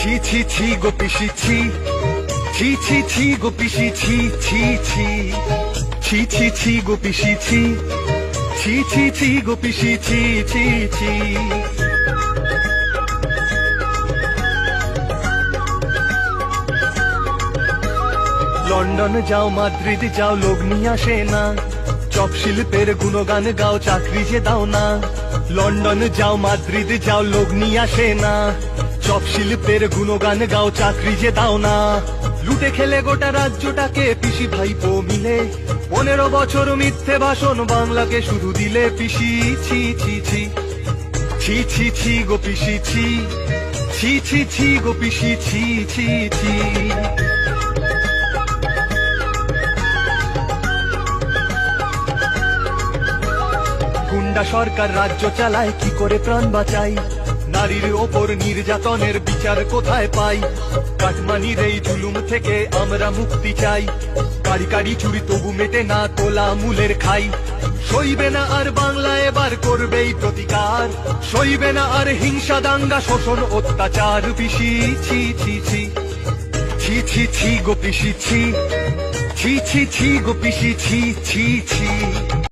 ছি ছি ছি গো পিসি ছি, ছি ছি ছি গো পিসি ছি ছি ছি, ছি ছি ছি গো পিসি ছি, ছি ছি ছি গো পিসি ছি ছি ছি। লন্ডন যাও মাদ্রিদ যাও লোক নিয়ে আসে না, চপ শিল্পের গুণগান গাও চাকরি যে দাও না। লন্ডন যাও মাদ্রিদ যাও লোক নিয়ে আসে না, চপ শিল্পের গুণগান গাও চাকরি যে দাও না। লুটে খেলে গোটা রাজ্যটাকে পিসি ভাইপো মিলে, 15 বছর মিথ্যে ভাষণ বাংলাকে শুধু দিলে পিসি ছি ছি ছি, ছি ছি ছি গো পিসি ছি, ছি ছি ছি গো পিসি ছি ছি ছি। গুন্ডা সরকার রাজ্য চালায় কি করে প্রাণ বাঁচাই, নারীর ওপর নির্যাতনের বিচার কোথায় পাই। কাটমানির এই জুলুম থেকে আমরা মুক্তি চাই, কারি কারি চুরি তবু মেটে না তোলা মূলের খাই। সইবে না আর বাংলা এবার করবেই প্রতিকার, সইবে না আর হিংসা দাঙ্গা শোষণ অত্যাচার। পিসি ছি ছি ছি, ছি ছি ছি গো পিসি ছি, ছি ছি ছি গো পিসি ছি ছি ছি।